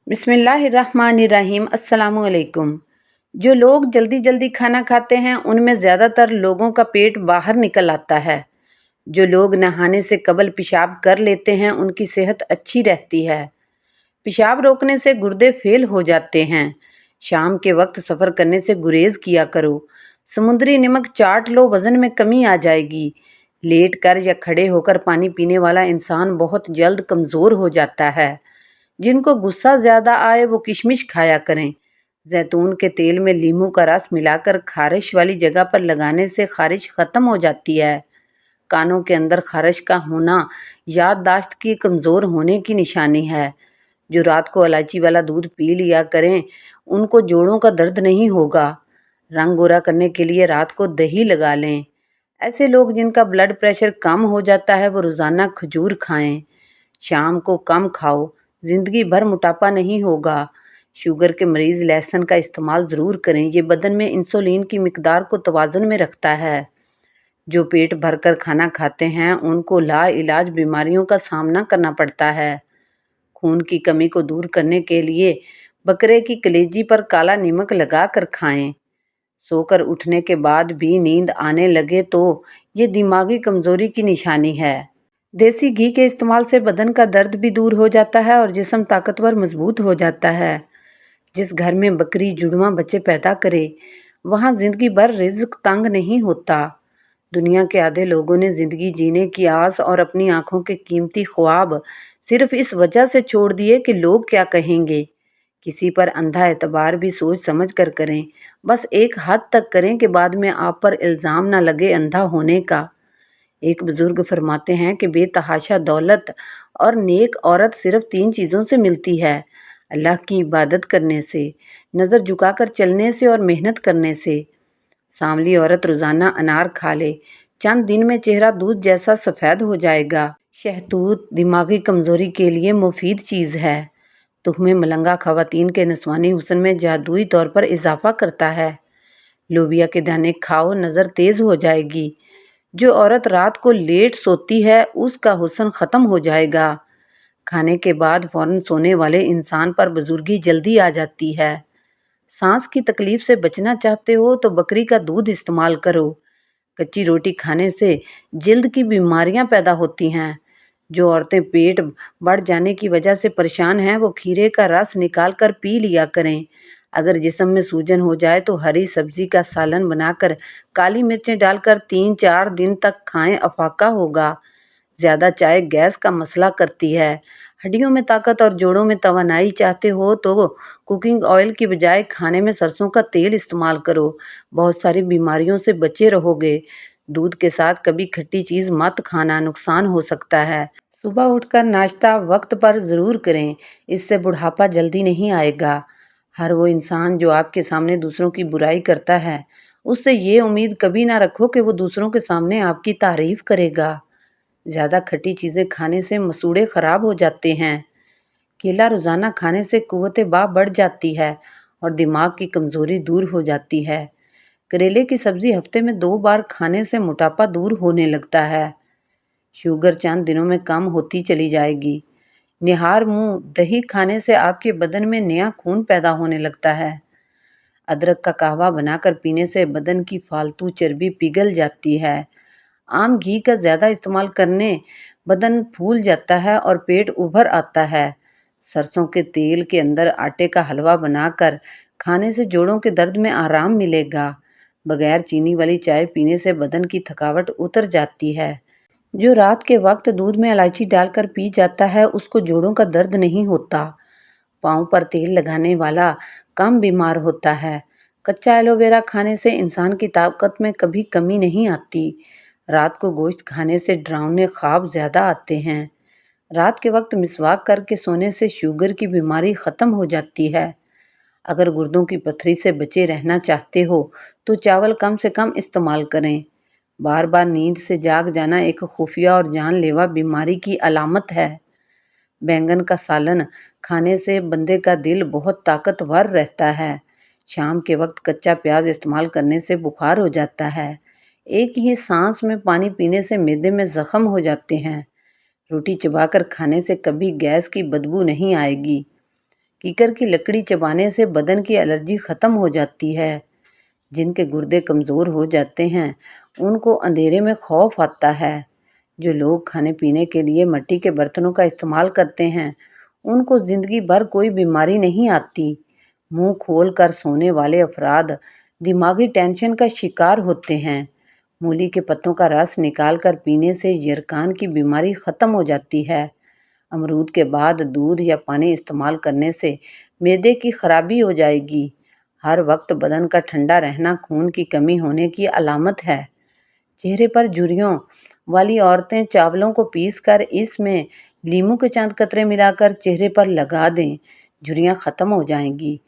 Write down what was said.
बिस्मिल्लाहिर्रहमानिर्रहीम। अस्सलामु अलैकुम। जो लोग जल्दी जल्दी खाना खाते हैं उनमें ज़्यादातर लोगों का पेट बाहर निकल आता है। जो लोग नहाने से कबल पेशाब कर लेते हैं उनकी सेहत अच्छी रहती है। पेशाब रोकने से गुर्दे फेल हो जाते हैं। शाम के वक्त सफ़र करने से गुरेज किया करो। समुद्री नमक चाट लो, वज़न में कमी आ जाएगी। लेट कर या खड़े होकर पानी पीने वाला इंसान बहुत जल्द कमज़ोर हो जाता है। जिनको गुस्सा ज़्यादा आए वो किशमिश खाया करें। जैतून के तेल में लीमू का रस मिलाकर खारिश वाली जगह पर लगाने से खारिश ख़त्म हो जाती है। कानों के अंदर खारिश का होना याददाश्त की कमज़ोर होने की निशानी है। जो रात को इलायची वाला दूध पी लिया करें उनको जोड़ों का दर्द नहीं होगा। रंग गोरा करने के लिए रात को दही लगा लें। ऐसे लोग जिनका ब्लड प्रेशर कम हो जाता है वो रोज़ाना खजूर खाएं। शाम को कम खाओ, ज़िंदगी भर मोटापा नहीं होगा। शुगर के मरीज़ लहसुन का इस्तेमाल ज़रूर करें, ये बदन में इंसुलिन की मिकदार को तवाज़ुन में रखता है। जो पेट भरकर खाना खाते हैं उनको लाइलाज बीमारियों का सामना करना पड़ता है। खून की कमी को दूर करने के लिए बकरे की कलेजी पर काला नमक लगा कर खाएं। सोकर उठने के बाद भी नींद आने लगे तो ये दिमागी कमज़ोरी की निशानी है। देसी घी के इस्तेमाल से बदन का दर्द भी दूर हो जाता है और जिस्म ताकतवर मजबूत हो जाता है। जिस घर में बकरी जुड़वां बच्चे पैदा करे वहाँ ज़िंदगी भर रिज्क तंग नहीं होता। दुनिया के आधे लोगों ने ज़िंदगी जीने की आस और अपनी आंखों के कीमती ख्वाब सिर्फ इस वजह से छोड़ दिए कि लोग क्या कहेंगे। किसी पर अंधा एतबार भी सोच समझ कर करें, बस एक हद तक करें कि बाद में आप पर इल्ज़ाम ना लगे अंधा होने का। एक बुजुर्ग फरमाते हैं कि बेतहाशा दौलत और नेक औरत सिर्फ 3 चीज़ों से मिलती है: अल्लाह की इबादत करने से, नज़र झुकाकर चलने से और मेहनत करने से। सांवली औरत रोज़ाना अनार खा ले, चंद दिन में चेहरा दूध जैसा सफ़ेद हो जाएगा। शहतूत दिमागी कमज़ोरी के लिए मुफीद चीज़ है। तुहमे मलंगा ख़वातीन के नस्वानी हुस्न में जादुई तौर पर इजाफ़ा करता है। लोबिया के दाने खाओ, नज़र तेज़ हो जाएगी। जो औरत रात को लेट सोती है उसका हुस्न ख़त्म हो जाएगा। खाने के बाद फ़ौरन सोने वाले इंसान पर बुजुर्गी जल्दी आ जाती है। सांस की तकलीफ से बचना चाहते हो तो बकरी का दूध इस्तेमाल करो। कच्ची रोटी खाने से जल्द की बीमारियां पैदा होती हैं। जो औरतें पेट बढ़ जाने की वजह से परेशान हैं वो खीरे का रस निकाल कर पी लिया करें। अगर जिस्म में सूजन हो जाए तो हरी सब्जी का सालन बनाकर काली मिर्चें डालकर 3-4 दिन तक खाएं, अफाका होगा। ज़्यादा चाय गैस का मसला करती है। हड्डियों में ताकत और जोड़ों में तवानाई चाहते हो तो कुकिंग ऑयल की बजाय खाने में सरसों का तेल इस्तेमाल करो। बहुत सारी बीमारियों से बचे रहोगे। दूध के साथ कभी खट्टी चीज़ मत खाना, नुकसान हो सकता है। सुबह उठकर नाश्ता वक्त पर ज़रूर करें, इससे बुढ़ापा जल्दी नहीं आएगा। हर वो इंसान जो आपके सामने दूसरों की बुराई करता है उससे ये उम्मीद कभी ना रखो कि वो दूसरों के सामने आपकी तारीफ करेगा। ज़्यादा खट्टी चीज़ें खाने से मसूड़े ख़राब हो जाते हैं। केला रोज़ाना खाने से क़ुव्वत बा बढ़ जाती है और दिमाग की कमज़ोरी दूर हो जाती है। करेले की सब्ज़ी हफ्ते में 2 बार खाने से मोटापा दूर होने लगता है। शुगर चंद दिनों में कम होती चली जाएगी। निहार मुंह दही खाने से आपके बदन में नया खून पैदा होने लगता है। अदरक का कहवा बनाकर पीने से बदन की फालतू चर्बी पिघल जाती है। आम घी का ज़्यादा इस्तेमाल करने बदन फूल जाता है और पेट उभर आता है। सरसों के तेल के अंदर आटे का हलवा बनाकर खाने से जोड़ों के दर्द में आराम मिलेगा। बगैर चीनी वाली चाय पीने से बदन की थकावट उतर जाती है। जो रात के वक्त दूध में इलायची डालकर पी जाता है उसको जोड़ों का दर्द नहीं होता। पाँव पर तेल लगाने वाला कम बीमार होता है। कच्चा एलोवेरा खाने से इंसान की ताकत में कभी कमी नहीं आती। रात को गोश्त खाने से डरावने ख्वाब ज़्यादा आते हैं। रात के वक्त मिसवाक करके सोने से शुगर की बीमारी ख़त्म हो जाती है। अगर गुर्दों की पथरी से बचे रहना चाहते हो तो चावल कम से कम इस्तेमाल करें। बार बार नींद से जाग जाना एक खुफिया और जानलेवा बीमारी की अलामत है। बैंगन का सालन खाने से बंदे का दिल बहुत ताकतवर रहता है। शाम के वक्त कच्चा प्याज इस्तेमाल करने से बुखार हो जाता है। एक ही सांस में पानी पीने से मैदे में ज़ख्म हो जाते हैं। रोटी चबाकर खाने से कभी गैस की बदबू नहीं आएगी। कीकर की लकड़ी चबाने से बदन की एलर्जी ख़त्म हो जाती है। जिनके गुर्दे कमज़ोर हो जाते हैं, उनको अंधेरे में खौफ आता है। जो लोग खाने पीने के लिए मिट्टी के बर्तनों का इस्तेमाल करते हैं, उनको ज़िंदगी भर कोई बीमारी नहीं आती। मुंह खोल कर सोने वाले अफराद दिमागी टेंशन का शिकार होते हैं। मूली के पत्तों का रस निकाल कर पीने से यरकान की बीमारी ख़त्म हो जाती है। अमरूद के बाद दूध या पानी इस्तेमाल करने से मैदे की खराबी हो जाएगी। हर वक्त बदन का ठंडा रहना खून की कमी होने की अलामत है। चेहरे पर झुर्रियों वाली औरतें चावलों को पीसकर इसमें नींबू के चंद कतरे मिलाकर चेहरे पर लगा दें, झुर्रियाँ ख़त्म हो जाएंगी।